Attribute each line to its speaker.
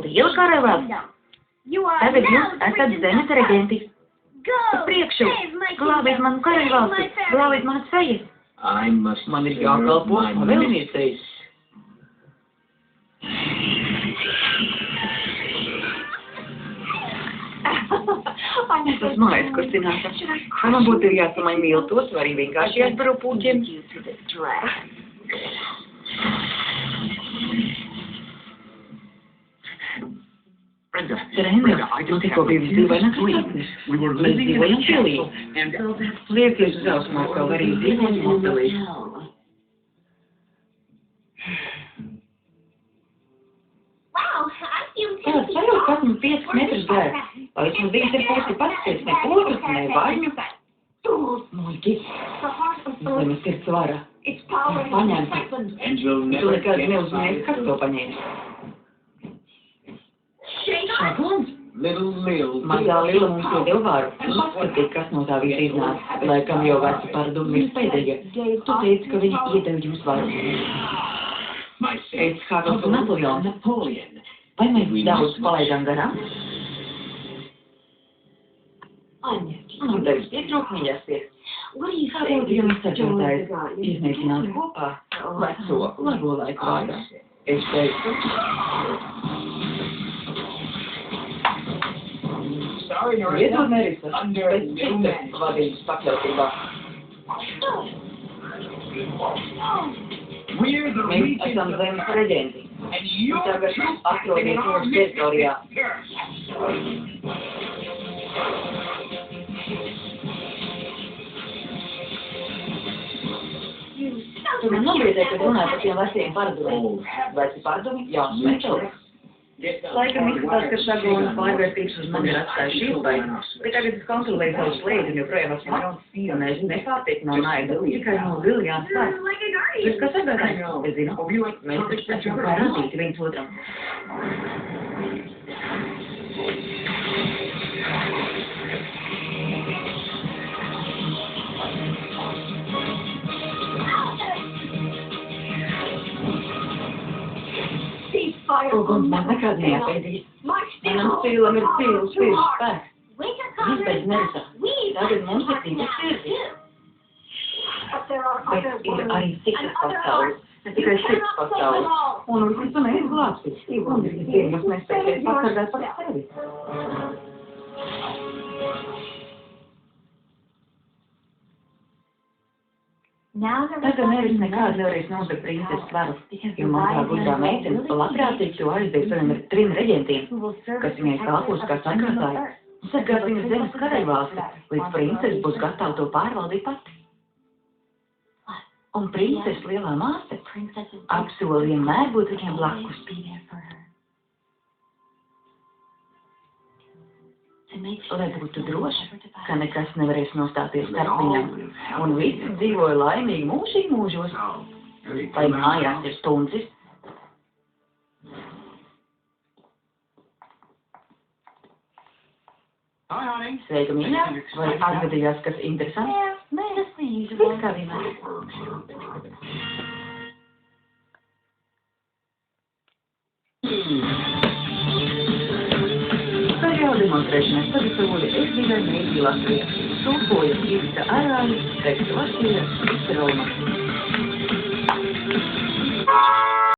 Speaker 1: Liela karavēls. Tagad jūs esat zemes reģenti. Uz priekšu, glābiet manu karavēlsi, glābiet manas fejas. Man ir jākalpo vēlniecei. Es esmu aizkustināta. Vai man būtu jāsamaņ miltos, vai arī vienkārši jāizbaro pūķiem? Brenda, tu tikko biji dzīvainā krāsnes. Mēs dzīvojam pilī. Liecies uz ausmā, kā var arī dzīvot motelī. Tāds sajūta, ka esmu 5 metrus gārs. Vai esmu bijis ar pusi pats, ne pogas, ne vaļņu. Muļķi, zemes sirds vara. Paņemti. Tu nekad neuzmanīsi, kas to paņēmis. Šablons? Mazā Lila mums iedeva varu. Paskatīja, kas no tā visa iznāca. Laikam jau veca paraduma vispēdējie. Tu teici, ka viņi iedeva jums varu. Es Havels un Napoleons. Vai mēs daudz palaidām garām? Man tevis pietrūk, mīļastie. Kādu jums sačotājs iznīcināt kopā veco labo laiku vārdā? Es teicu. Iedod Merisa, pēc citas vadības pakļautībā. Mēs esam zemes reģenti. Un tagad atrodies mūsu teritorijā. Tu man nobriedēji, kad runāji par tiem veciem paradumiem. Veci paradumi? Jauns mečels. Laikam izskatās, ka šablona pārvērtības uz mani ir atstājuši iespēju. Bet tagad es kontrolēju savu slēdi un joprojām esmu jauns spionēs. Nepārtiek no naida, tikai no Viljāns pārs. Tu esi kā sagādājis? Es zinu, mēs taču esam kā radīti viens otram. Uguns man nekad neapēdīs. Manam stīlam ir stīls spēks. Izbeidz Merisa. Tagad mums ir citas sirdis. Bet ir arī citas pasaules. Ne tikai sirds pasaules. Un visu tu neizglābsi. Un visi tirgus nespēsies pasargāt par sevi. Tagad nevis nekāds nevarēs nozagt princeses varu, jo man kā gudrā meitene labprātīgi to aizdēs saviem 3 reģentiem, kas viņai kalpos kā sargātāji, un sargās viņas zemes karaļvalsti, līdz princese būs gatava to pārvaldīt pati. Un princeses lielā māte apsola vienmēr būt viņiem blakus. Lai būtu droši, ka nekas nevarēs nostāties starp viņam, un visi dzīvoja laimīgi mūžīgi mūžos, vai mājās ir stuncis. Sveika, mīļā, vai atgadījās kas interesants? Nē, viss kā vienmēr. Demonstrēšanai sagatavoja SBI mēdī Latvija. Tulkoja Ivita Arāļa, tekstu lasīja Vita Roma.